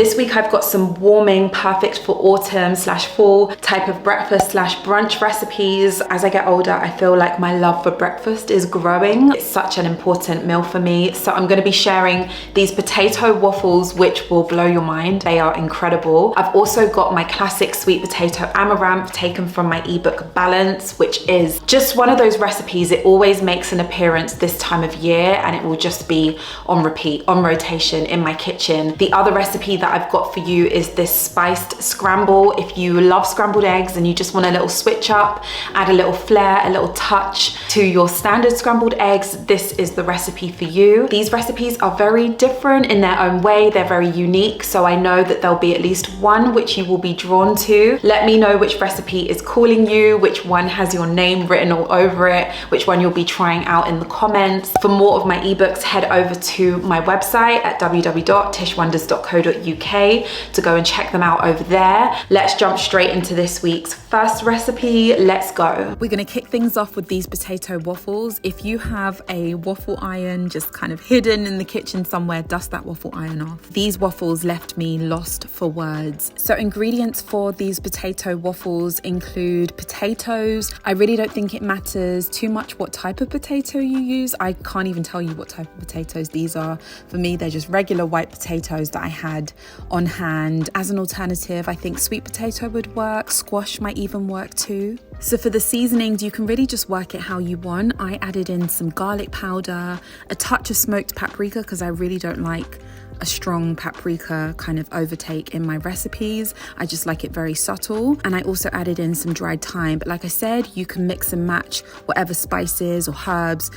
This week I've got some warming, perfect for autumn / fall type of breakfast / brunch recipes. As I get older, I feel like my love for breakfast is growing. It's such an important meal for me. So I'm gonna be sharing these potato waffles, which will blow your mind. They are incredible. I've also got my classic sweet potato amaranth taken from my ebook Balance, which is just one of those recipes. It always makes an appearance this time of year and it will just be on repeat, on rotation in my kitchen. The other recipe that I've got for you is this spiced scramble. If you love scrambled eggs and you just want a little switch up, add a little flair, a little touch to your standard scrambled eggs, this is the recipe for you. These recipes are very different in their own way. They're very unique. So I know that there'll be at least one which you will be drawn to. Let me know which recipe is calling you, which one has your name written all over it, which one you'll be trying out in the comments. For more of my ebooks, head over to my website at www.tishwonders.co.uk to go and check them out over there. Let's jump straight into this week's first recipe. Let's go. We're gonna kick things off with these potato waffles. If you have a waffle iron just kind of hidden in the kitchen somewhere, dust that waffle iron off. These waffles left me lost for words. So ingredients for these potato waffles include potatoes. I really don't think it matters too much what type of potato you use. I can't even tell you what type of potatoes these are. For me, they're just regular white potatoes that I had on hand. As an alternative, I think sweet potato would work. Squash might even work too. So for the seasonings, you can really just work it how you want. I added in some garlic powder, a touch of smoked paprika because I really don't like a strong paprika kind of overtake in my recipes. I just like it very subtle. And I also added in some dried thyme. But like I said, you can mix and match whatever spices or herbs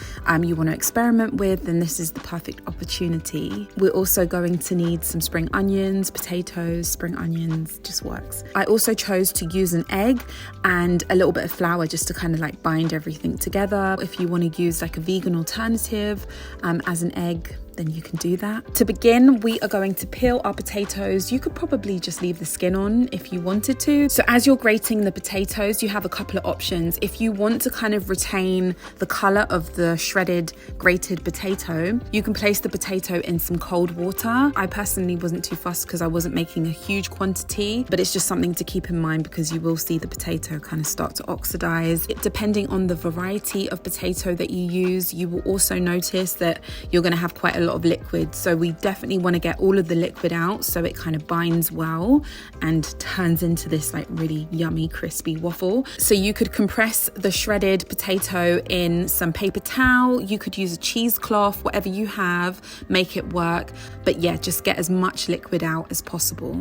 you want to experiment with, then this is the perfect opportunity. We're also going to need some spring onions, potatoes, spring onions, just works. I also chose to use an egg and a little bit of flour just to kind of like bind everything together. If you want to use like a vegan alternative as an egg, then you can do that. To begin, we are going to peel our potatoes. You could probably just leave the skin on if you wanted to. So as you're grating the potatoes, you have a couple of options. If you want to kind of retain the color of the shredded grated potato, you can place the potato in some cold water. I personally wasn't too fussed because I wasn't making a huge quantity, but it's just something to keep in mind because you will see the potato kind of start to oxidize. Depending on the variety of potato that you use, you will also notice that you're going to have quite a lot of liquid, so we definitely want to get all of the liquid out so it kind of binds well and turns into this like really yummy crispy waffle. So you could compress the shredded potato in some paper towel, you could use a cheesecloth, whatever you have, make it work, but yeah, just get as much liquid out as possible.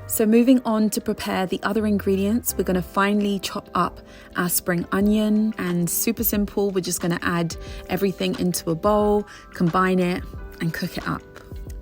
So moving on to prepare the other ingredients, we're going to finely chop up our spring onion, and super simple, we're just going to add everything into a bowl, combine it and cook it up.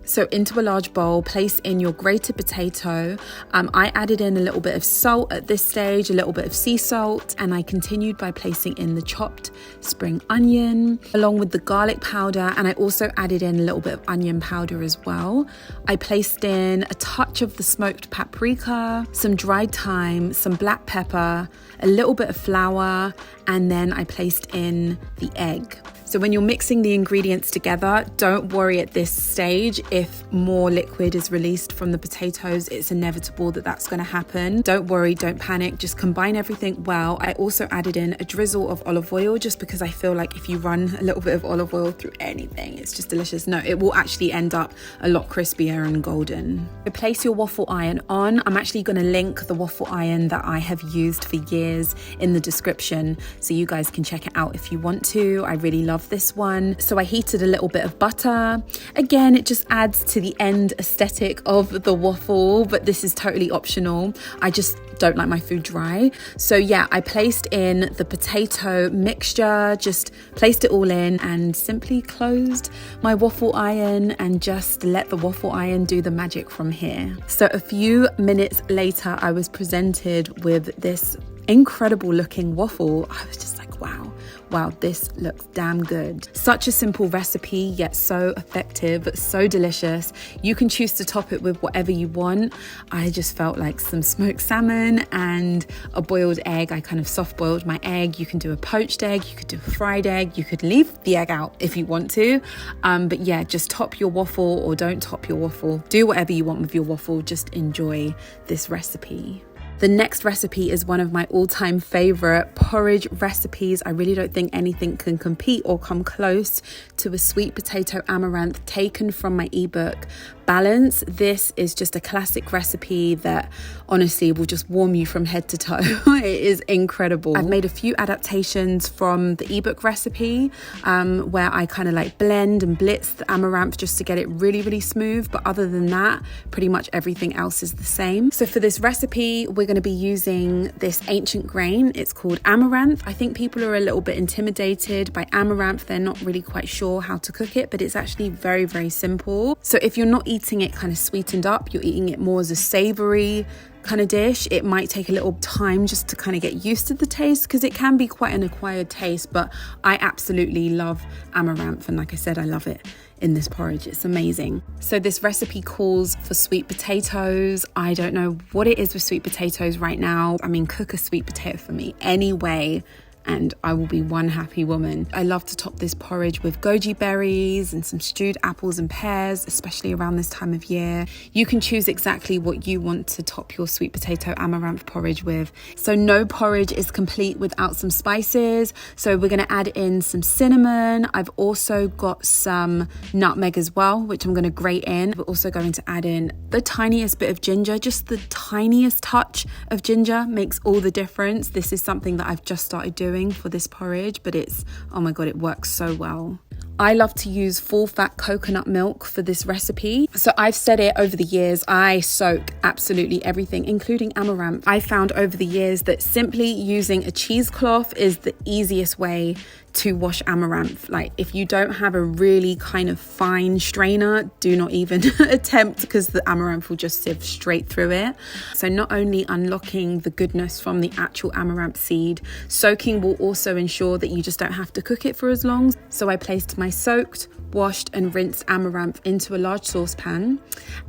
So into a large bowl, place in your grated potato. I added in a little bit of salt at this stage, a little bit of sea salt, and I continued by placing in the chopped spring onion along with the garlic powder, and I also added in a little bit of onion powder as well. I placed in a touch of the smoked paprika, some dried thyme, some black pepper, a little bit of flour, and then I placed in the egg. So when you're mixing the ingredients together, don't worry at this stage if more liquid is released from the potatoes. It's inevitable that that's going to happen. Don't worry, don't panic, just combine everything well. I also added in a drizzle of olive oil just because I feel like if you run a little bit of olive oil through anything, it's just delicious. No, it will actually end up a lot crispier and golden. So place your waffle iron on. I'm actually going to link the waffle iron that I have used for years in the description so you guys can check it out if you want to. I really love this one. So I heated a little bit of butter. Again, it just adds to the end aesthetic of the waffle, but this is totally optional. I just don't like my food dry. So yeah, I placed in the potato mixture, just placed it all in and simply closed my waffle iron and just let the waffle iron do the magic from here. So a few minutes later, I was presented with this incredible looking waffle. I was just like, wow, wow, this looks damn good. Such a simple recipe, yet so effective, so delicious. You can choose to top it with whatever you want. I just felt like some smoked salmon and a boiled egg. I kind of soft boiled my egg. You can do a poached egg, you could do a fried egg, you could leave the egg out if you want to. But yeah, just top your waffle or don't top your waffle. Do whatever you want with your waffle, just enjoy this recipe. The next recipe is one of my all-time favorite porridge recipes. I really don't think anything can compete or come close to a sweet potato amaranth taken from my ebook Balance. This is just a classic recipe that honestly will just warm you from head to toe. It is incredible. I've made a few adaptations from the ebook recipe where I kind of like blend and blitz the amaranth just to get it really, really smooth. But other than that, pretty much everything else is the same. So for this recipe, we're going to be using this ancient grain. It's called amaranth. I think people are a little bit intimidated by amaranth. They're not really quite sure how to cook it, but it's actually very, very simple. So if you're not eating it kind of sweetened up, you're eating it more as a savory kind of dish, it might take a little time just to kind of get used to the taste because it can be quite an acquired taste, but I absolutely love amaranth, and like I said, I love it in this porridge. It's amazing. So this recipe calls for sweet potatoes. I don't know what it is with sweet potatoes right now. I mean, cook a sweet potato for me anyway and I will be one happy woman. I love to top this porridge with goji berries and some stewed apples and pears, especially around this time of year. You can choose exactly what you want to top your sweet potato amaranth porridge with. So no porridge is complete without some spices. So we're gonna add in some cinnamon. I've also got some nutmeg as well, which I'm gonna grate in. We're also going to add in the tiniest bit of ginger. Just the tiniest touch of ginger makes all the difference. This is something that I've just started doing for this porridge, but it's, oh my god, it works so well. I love to use full fat coconut milk for this recipe. So I've said it over the years, I soak absolutely everything, including amaranth. I found over the years that simply using a cheesecloth is the easiest way to wash amaranth. Like if you don't have a really kind of fine strainer, do not even attempt because the amaranth will just sieve straight through it. So not only unlocking the goodness from the actual amaranth seed, soaking will also ensure that you just don't have to cook it for as long. So I placed my soaked, washed and rinsed amaranth into a large saucepan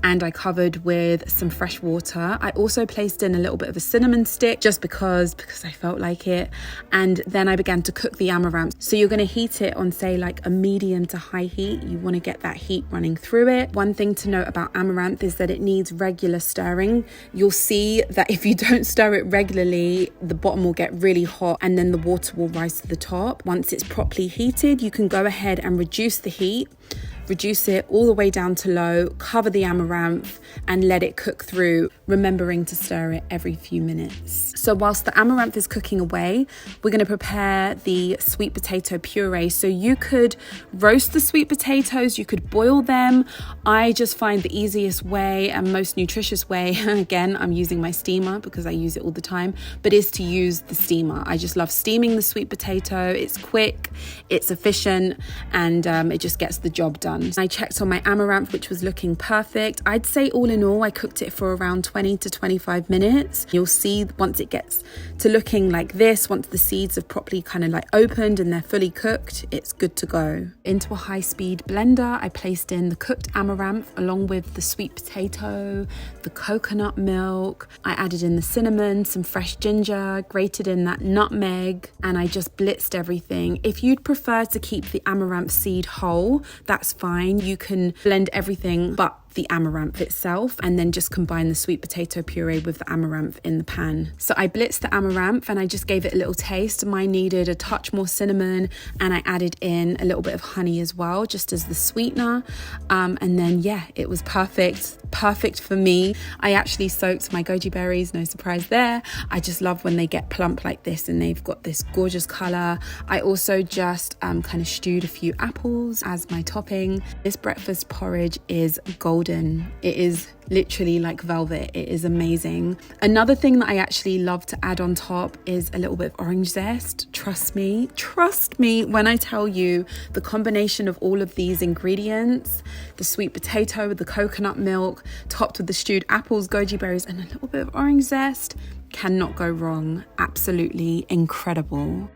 and I covered with some fresh water. I also placed in a little bit of a cinnamon stick just because I felt like it, and then I began to cook the amaranth. So you're going to heat it on say like a medium to high heat. You want to get that heat running through it. One thing to note about amaranth is that it needs regular stirring. You'll see that if you don't stir it regularly, the bottom will get really hot and then the water will rise to the top. Once it's properly heated, you can go ahead and reduce the heat, reduce it all the way down to low, cover the amaranth and let it cook through, remembering to stir it every few minutes. So whilst the amaranth is cooking away, we're going to prepare the sweet potato puree. So you could roast the sweet potatoes, you could boil them. I just find the easiest way and most nutritious way, again, I'm using my steamer because I use it all the time, but is to use the steamer. I just love steaming the sweet potato. It's quick, it's efficient, and it just gets the job done. I checked on my amaranth, which was looking perfect. I'd say all in all, I cooked it for around 20 to 25 minutes. You'll see once it gets to looking like this, once the seeds have properly kind of like opened and they're fully cooked, it's good to go. Into a high-speed blender, I placed in the cooked amaranth along with the sweet potato, the coconut milk. I added in the cinnamon, some fresh ginger, grated in that nutmeg, and I just blitzed everything. If you'd prefer to keep the amaranth seed whole, that's fine. You can blend everything but the amaranth itself and then just combine the sweet potato puree with the amaranth in the pan. So I blitzed the amaranth and I just gave it a little taste. Mine needed a touch more cinnamon and I added in a little bit of honey as well, just as the sweetener. And then yeah, it was perfect for me. I actually soaked my goji berries, no surprise there. I just love when they get plump like this and they've got this gorgeous color. I also just kind of stewed a few apples as my topping. This breakfast porridge is golden. It is literally like velvet. It is amazing. Another thing that I actually love to add on top is a little bit of orange zest. Trust me when I tell you the combination of all of these ingredients, the sweet potato, the coconut milk, topped with the stewed apples, goji berries, and a little bit of orange zest, cannot go wrong. Absolutely incredible.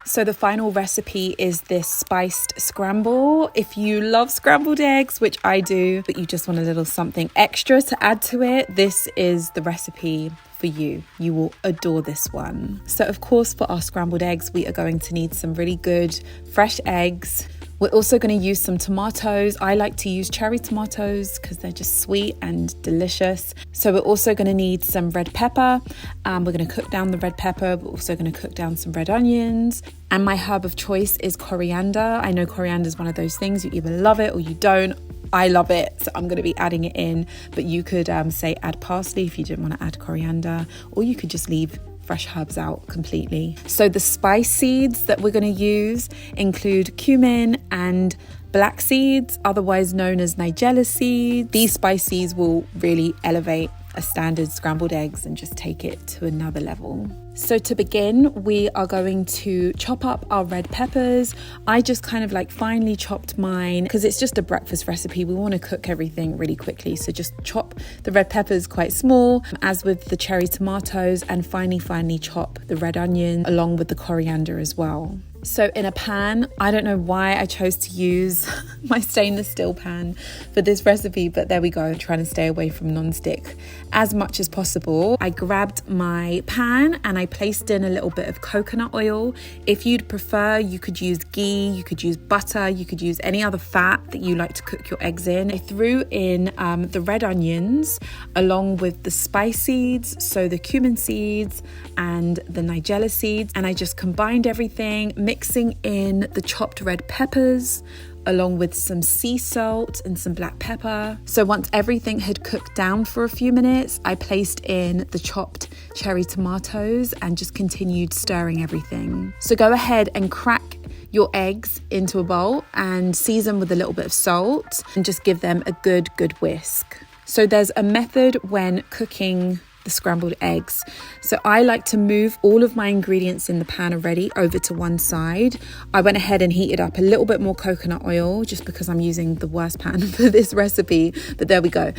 So the final recipe is this spiced scramble. If you love scrambled eggs, which I do, but you just want a little something extra to add to it, this is the recipe for you. You will adore this one. So of course, for our scrambled eggs, we are going to need some really good fresh eggs. We're also going to use some tomatoes. I like to use cherry tomatoes because they're just sweet and delicious. So we're also going to need some red pepper. We're going to cook down the red pepper. We're also going to cook down some red onions. And my herb of choice is coriander. I know coriander is one of those things you either love it or you don't. I love it, so I'm going to be adding it in. But you could say add parsley if you didn't want to add coriander, or you could just leave fresh herbs out completely. So the spice seeds that we're going to use include cumin and black seeds, otherwise known as nigella seeds. These spice seeds will really elevate a standard scrambled eggs and just take it to another level. So to begin, we are going to chop up our red peppers. I just kind of like finely chopped mine because it's just a breakfast recipe. We want to cook everything really quickly. So just chop the red peppers quite small, as with the cherry tomatoes, and finely chop the red onion along with the coriander as well. So in a pan, I don't know why I chose to use my stainless steel pan for this recipe, but there we go, trying to stay away from non-stick as much as possible. I grabbed my pan and I placed in a little bit of coconut oil. If you'd prefer, you could use ghee, you could use butter, you could use any other fat that you like to cook your eggs in. I threw in the red onions along with the spice seeds, so the cumin seeds and the nigella seeds, and I just combined everything, mixing in the chopped red peppers along with some sea salt and some black pepper. So once everything had cooked down for a few minutes, I placed in the chopped cherry tomatoes and just continued stirring everything. So go ahead and crack your eggs into a bowl and season with a little bit of salt and just give them a good whisk. So there's a method when cooking the scrambled eggs. So I like to move all of my ingredients in the pan already over to one side. I went ahead and heated up a little bit more coconut oil just because I'm using the worst pan for this recipe, but there we go.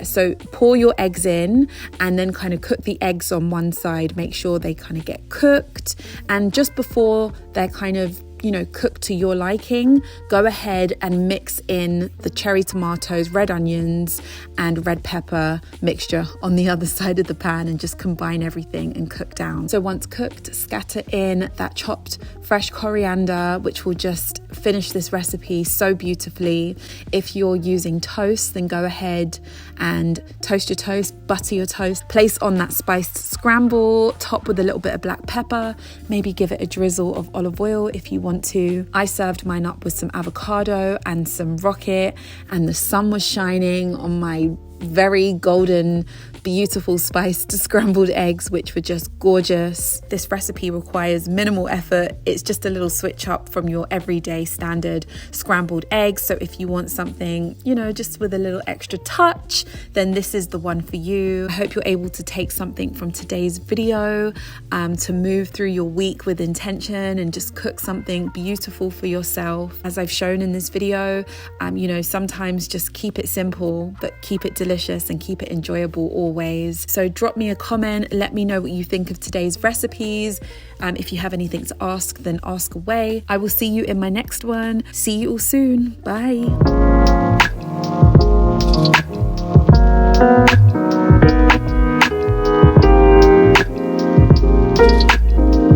So pour your eggs in and then kind of cook the eggs on one side. Make sure they kind of get cooked, and just before they're kind of cooked to your liking, go ahead and mix in the cherry tomatoes, red onions and red pepper mixture on the other side of the pan and just combine everything and cook down. So once cooked, scatter in that chopped fresh coriander, which will just finish this recipe so beautifully. If you're using toast, then go ahead and toast your toast, butter your toast, place on that spiced scramble, top with a little bit of black pepper, maybe give it a drizzle of olive oil if you want to. I served mine up with some avocado and some rocket, and the sun was shining on my very golden, beautiful spiced scrambled eggs, which were just gorgeous. This recipe requires minimal effort. It's just a little switch up from your everyday standard scrambled eggs. So if you want something, just with a little extra touch, then this is the one for you. I hope you're able to take something from today's video to move through your week with intention and just cook something beautiful for yourself. As I've shown in this video, sometimes just keep it simple, but keep it delicious and keep it enjoyable always. So drop me a comment, let me know what you think of today's recipes. If you have anything to ask, then ask away. I will see you in my next one. See you all soon. Bye.